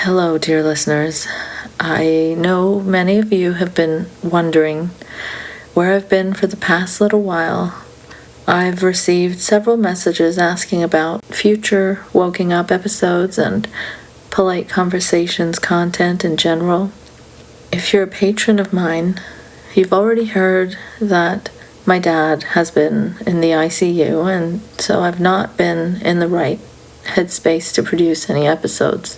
Hello, dear listeners. I know many of you have been wondering where I've been for the past little while. I've received several messages asking about future Woking Up episodes and polite conversations content in general. If you're a patron of mine, you've already heard that my dad has been in the ICU, and so I've not been in the right headspace to produce any episodes.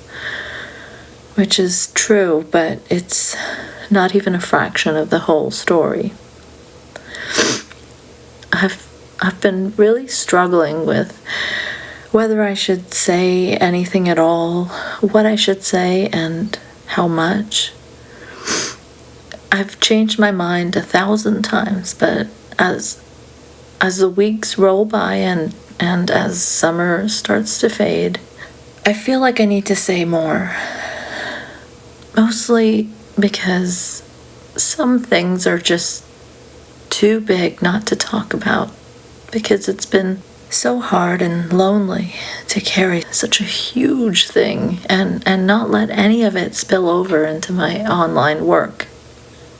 Which is true, but it's not even a fraction of the whole story. I've been really struggling with whether I should say anything at all, what I should say, and how much. I've changed my mind 1,000 times, but as the weeks roll by and as summer starts to fade, I feel like I need to say more. Mostly because some things are just too big not to talk about, because it's been so hard and lonely to carry such a huge thing and not let any of it spill over into my online work.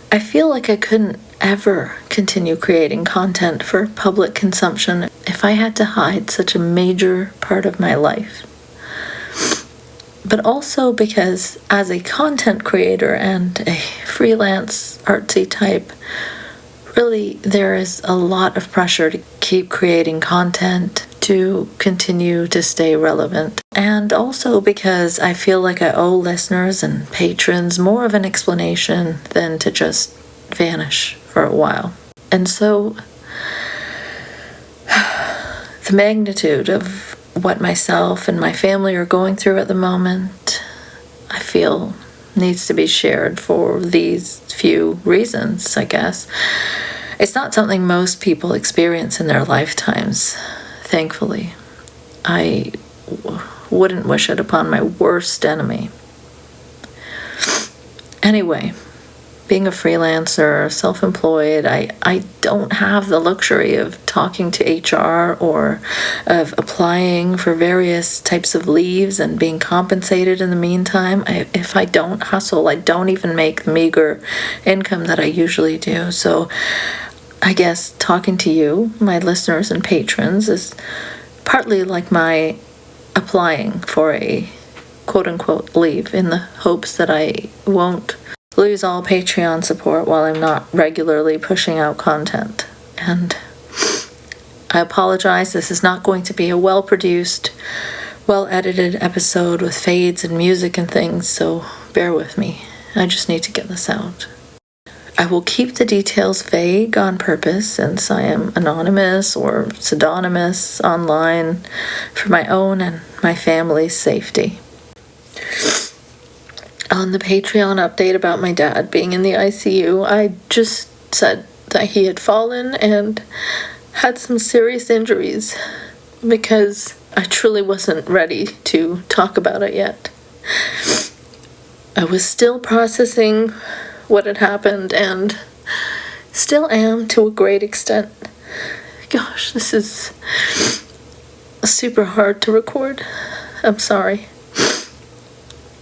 I feel like I couldn't ever continue creating content for public consumption if I had to hide such a major part of my life. But also because as a content creator and a freelance artsy type, really there is a lot of pressure to keep creating content to continue to stay relevant. And also because I feel like I owe listeners and patrons more of an explanation than to just vanish for a while. And so the magnitude of what myself and my family are going through at the moment, I feel needs to be shared for these few reasons, I guess. It's not something most people experience in their lifetimes, thankfully. I wouldn't wish it upon my worst enemy. Anyway, being a freelancer, self-employed, I don't have the luxury of talking to HR or of applying for various types of leaves and being compensated in the meantime. If I don't hustle, I don't even make the meager income that I usually do. So I guess talking to you, my listeners and patrons, is partly like my applying for a quote-unquote leave in the hopes that I won't lose all Patreon support while I'm not regularly pushing out content. And I apologize, this is not going to be a well-produced, well-edited episode with fades and music and things, so bear with me. I just need to get this out. I will keep the details vague on purpose, since I am anonymous or pseudonymous online for my own and my family's safety. On the Patreon update about my dad being in the ICU, I just said that he had fallen and had some serious injuries because I truly wasn't ready to talk about it yet. I was still processing what had happened and still am to a great extent. Gosh, this is super hard to record. I'm sorry.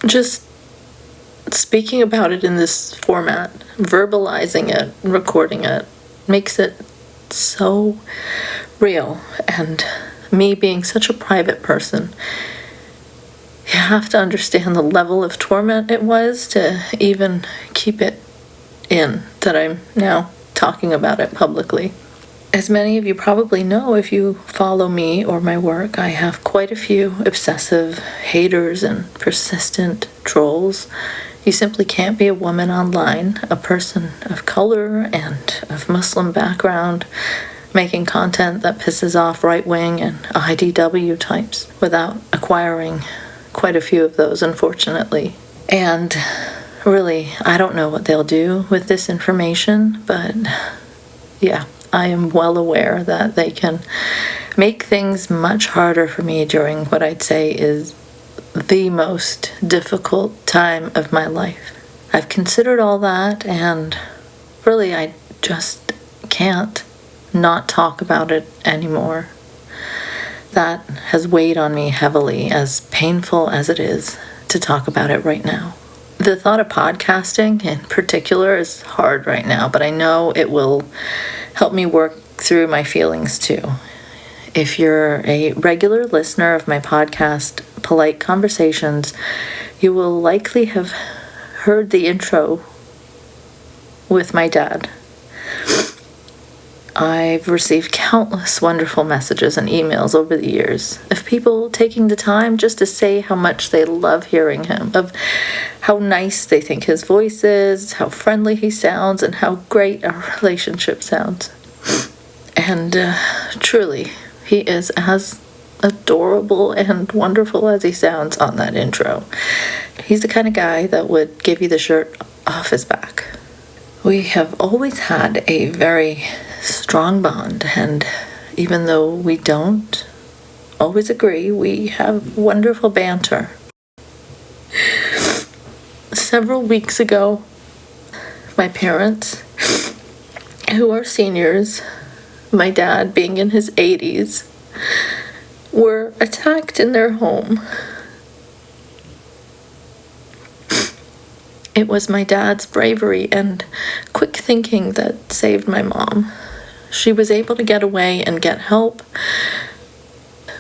Just speaking about it in this format, verbalizing it, recording it, makes it so real. And me being such a private person, you have to understand the level of torment it was to even keep it in, that I'm now talking about it publicly. As many of you probably know if you follow me or my work, I have quite a few obsessive haters and persistent trolls. You simply can't be a woman online, a person of color and of Muslim background, making content that pisses off right-wing and IDW types without acquiring quite a few of those, unfortunately. And really, I don't know what they'll do with this information, but yeah, I am well aware that they can make things much harder for me during what I'd say is the most difficult time of my life. I've considered all that, and really I just can't not talk about it anymore. That has weighed on me heavily, as painful as it is to talk about it right now. The thought of podcasting in particular is hard right now, but I know it will help me work through my feelings too. If you're a regular listener of my podcast, Polite Conversations, you will likely have heard the intro with my dad. I've received countless wonderful messages and emails over the years of people taking the time just to say how much they love hearing him, of how nice they think his voice is, how friendly he sounds, and how great our relationship sounds. And truly, he is as adorable and wonderful as he sounds on that intro. He's the kind of guy that would give you the shirt off his back. We have always had a very strong bond, and even though we don't always agree, we have wonderful banter. Several weeks ago, my parents, who are seniors, my dad being in his 80s, were attacked in their home. It was my dad's bravery and quick thinking that saved my mom. She was able to get away and get help,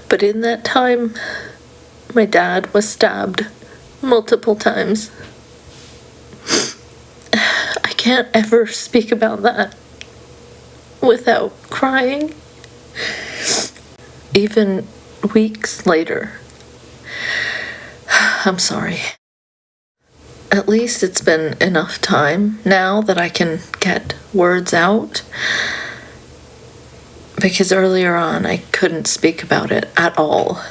but in that time, my dad was stabbed multiple times. I can't ever speak about that without crying. Even weeks later. I'm sorry. At least it's been enough time now that I can get words out, because earlier on I couldn't speak about it at all.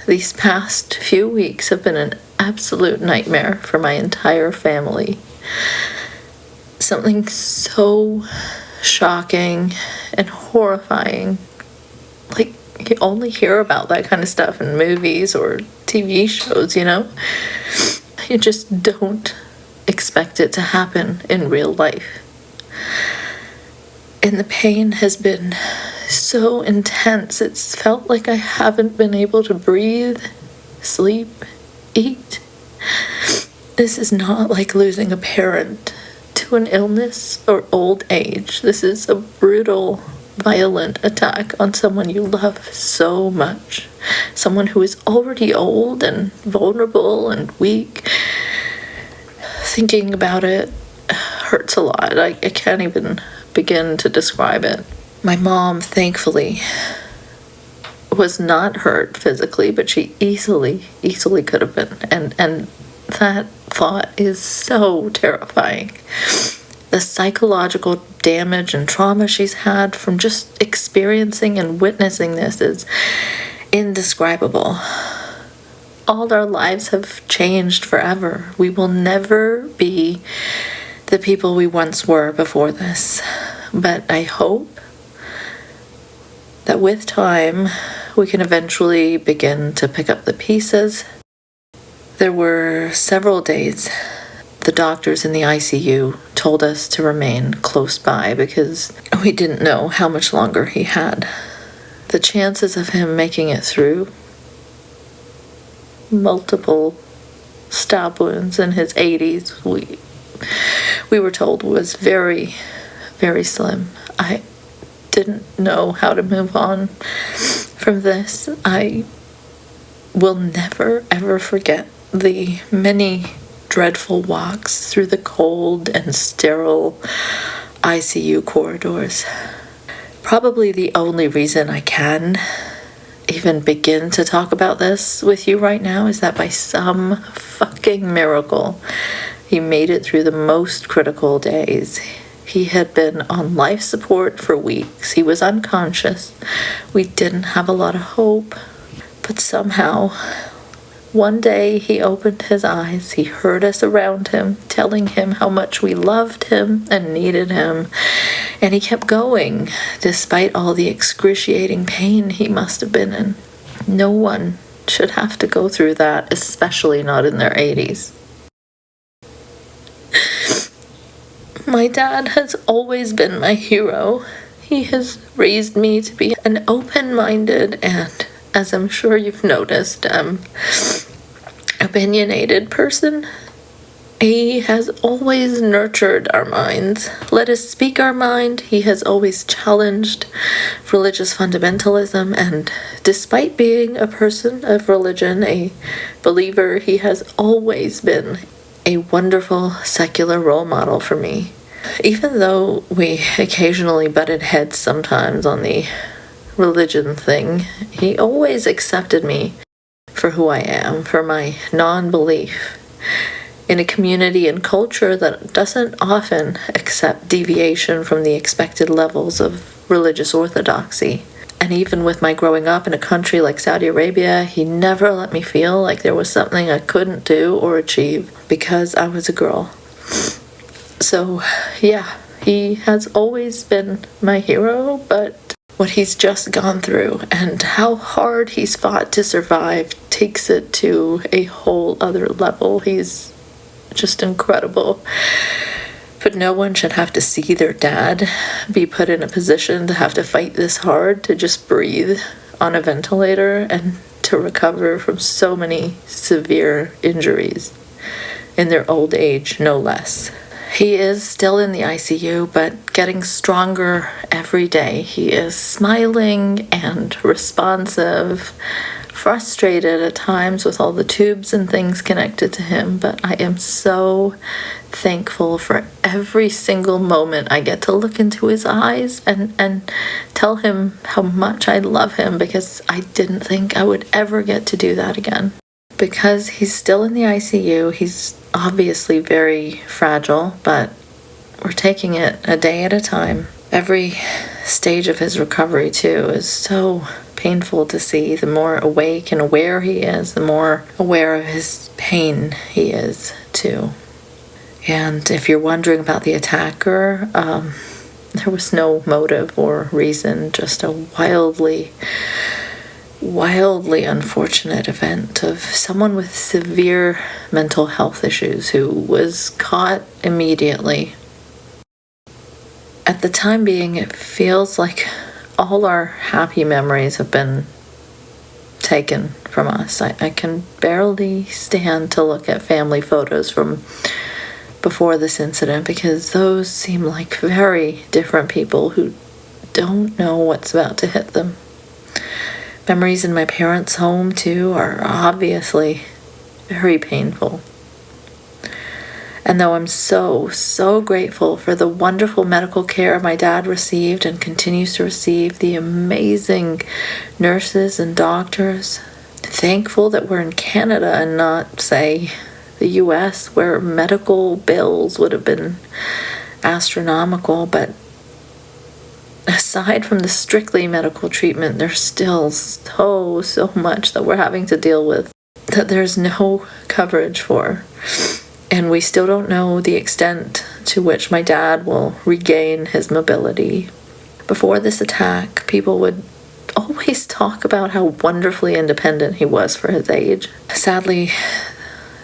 These past few weeks have been an absolute nightmare for my entire family. Something so shocking and horrifying. Like, you only hear about that kind of stuff in movies or TV shows, you know? You just don't expect it to happen in real life. And the pain has been so intense. It's felt like I haven't been able to breathe, sleep, eat. This is not like losing a parent to an illness or old age. This is a brutal, violent attack on someone you love so much. Someone who is already old and vulnerable and weak. Thinking about it hurts a lot. I can't even begin to describe it. My mom, thankfully, was not hurt physically, but she easily could have been. And that thought is so terrifying. The psychological damage and trauma she's had from just experiencing and witnessing this is indescribable. All our lives have changed forever. We will never be the people we once were before this. But I hope that with time, we can eventually begin to pick up the pieces. There were several days the doctors in the ICU told us to remain close by because we didn't know how much longer he had. The chances of him making it through multiple stab wounds in his 80s, we were told was very, very slim. I didn't know how to move on from this. I will never, ever forget the many dreadful walks through the cold and sterile ICU corridors. Probably the only reason I can even begin to talk about this with you right now is that by some fucking miracle, he made it through the most critical days. He had been on life support for weeks. He was unconscious. We didn't have a lot of hope. But somehow, one day he opened his eyes. He heard us around him, telling him how much we loved him and needed him. And he kept going, despite all the excruciating pain he must have been in. No one should have to go through that, especially not in their 80s. My dad has always been my hero. He has raised me to be an open-minded and, as I'm sure you've noticed, a opinionated person. He has always nurtured our minds, let us speak our mind. He has always challenged religious fundamentalism, and despite being a person of religion, a believer, he has always been a wonderful secular role model for me. Even though we occasionally butted heads sometimes on the religion thing, he always accepted me for who I am, for my non-belief, in a community and culture that doesn't often accept deviation from the expected levels of religious orthodoxy. And even with my growing up in a country like Saudi Arabia, he never let me feel like there was something I couldn't do or achieve because I was a girl. So, yeah, he has always been my hero, but what he's just gone through and how hard he's fought to survive takes it to a whole other level. He's just incredible. But no one should have to see their dad be put in a position to have to fight this hard to just breathe on a ventilator and to recover from so many severe injuries in their old age, no less. He is still in the ICU, but getting stronger every day. He is smiling and responsive, frustrated at times with all the tubes and things connected to him, but I am so thankful for every single moment I get to look into his eyes and tell him how much I love him, because I didn't think I would ever get to do that again. Because he's still in the ICU, he's obviously very fragile, but we're taking it a day at a time. Every stage of his recovery, too, is so painful to see. The more awake and aware he is, the more aware of his pain he is, too. And if you're wondering about the attacker, there was no motive or reason, just a wildly unfortunate event of someone with severe mental health issues who was caught immediately. At the time being, it feels like all our happy memories have been taken from us. I can barely stand to look at family photos from before this incident, because those seem like very different people who don't know what's about to hit them. Memories in my parents' home, too, are obviously very painful. And though I'm so grateful for the wonderful medical care my dad received and continues to receive, the amazing nurses and doctors, thankful that we're in Canada and not, say, the US, where medical bills would have been astronomical, but aside from the strictly medical treatment, there's still so much that we're having to deal with that there's no coverage for. And we still don't know the extent to which my dad will regain his mobility. Before this attack, people would always talk about how wonderfully independent he was for his age. Sadly,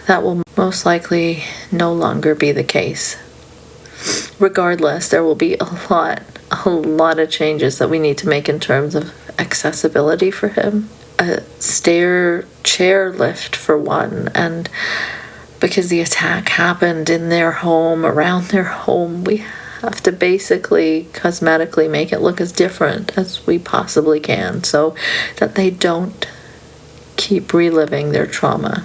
that will most likely no longer be the case. Regardless, there will be a lot of changes that we need to make in terms of accessibility for him. A stair chair lift for one, and because the attack happened in their home, around their home, we have to basically cosmetically make it look as different as we possibly can so that they don't keep reliving their trauma.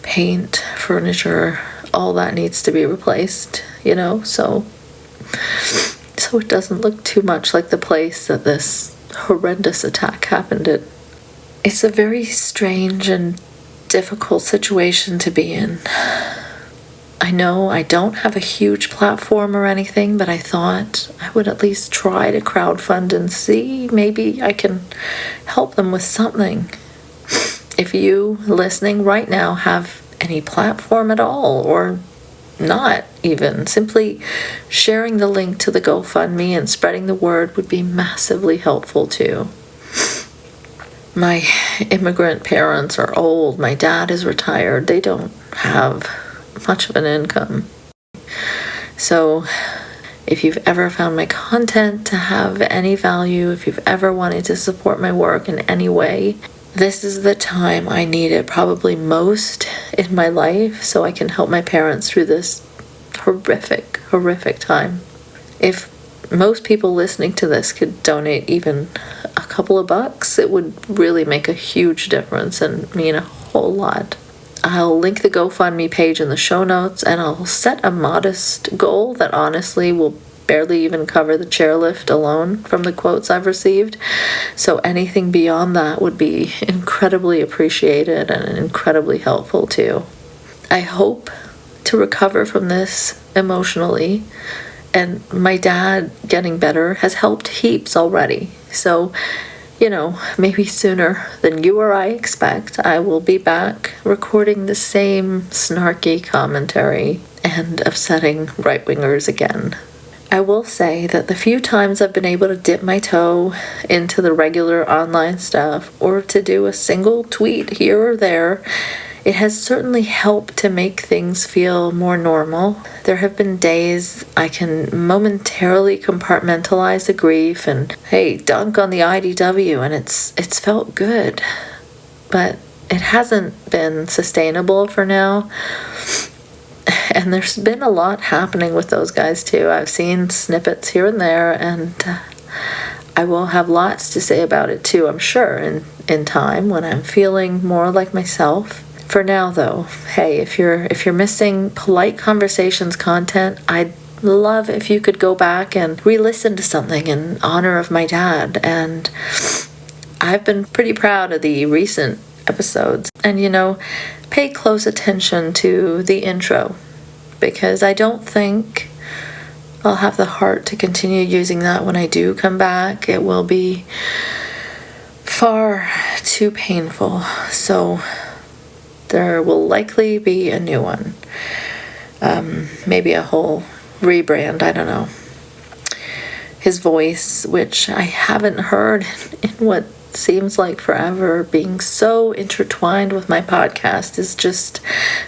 Paint, furniture, all that needs to be replaced, so it doesn't look too much like the place that this horrendous attack happened in. It's a very strange and difficult situation to be in. I know I don't have a huge platform or anything, but I thought I would at least try to crowdfund and see maybe I can help them with something. If you listening right now have any platform at all, or not even, simply sharing the link to the GoFundMe and spreading the word would be massively helpful too. My immigrant parents are old. My dad is retired. They don't have much of an income. So if you've ever found my content to have any value, if you've ever wanted to support my work in any way, This is the time I need it probably most in my life, so I can help my parents through this horrific time. If most people listening to this could donate even a couple of bucks, it would really make a huge difference and mean a whole lot. I'll link the GoFundMe page in the show notes, and I'll set a modest goal that honestly will barely even cover the chairlift alone from the quotes I've received. So anything beyond that would be incredibly appreciated and incredibly helpful too. I hope to recover from this emotionally, and my dad getting better has helped heaps already. So, maybe sooner than you or I expect, I will be back recording the same snarky commentary and upsetting right-wingers again. I will say that the few times I've been able to dip my toe into the regular online stuff or to do a single tweet here or there, it has certainly helped to make things feel more normal. There have been days I can momentarily compartmentalize the grief and, hey, dunk on the IDW, and it's felt good. But it hasn't been sustainable for now. And there's been a lot happening with those guys too. I've seen snippets here and there, and I will have lots to say about it too, I'm sure, in time when I'm feeling more like myself. For now though, hey, if you're missing Polite Conversations content, I'd love if you could go back and re-listen to something in honor of my dad. And I've been pretty proud of the recent episodes. And pay close attention to the intro, because I don't think I'll have the heart to continue using that when I do come back. It will be far too painful. So there will likely be a new one. Maybe a whole rebrand, I don't know. His voice, which I haven't heard in what seems like forever, being so intertwined with my podcast, is just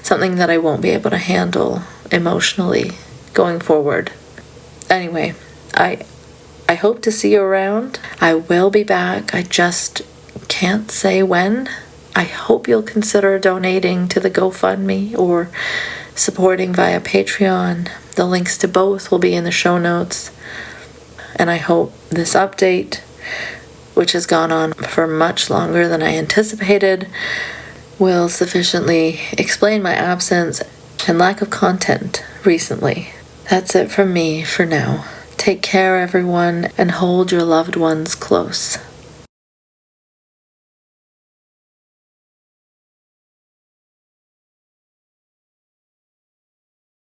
something that I won't be able to handle emotionally going forward. Anyway, I hope to see you around. I will be back. I just can't say when. I hope you'll consider donating to the GoFundMe or supporting via Patreon. The links to both will be in the show notes. And I hope this update, which has gone on for much longer than I anticipated, will sufficiently explain my absence and lack of content recently. That's it from me for now. Take care, everyone, and hold your loved ones close.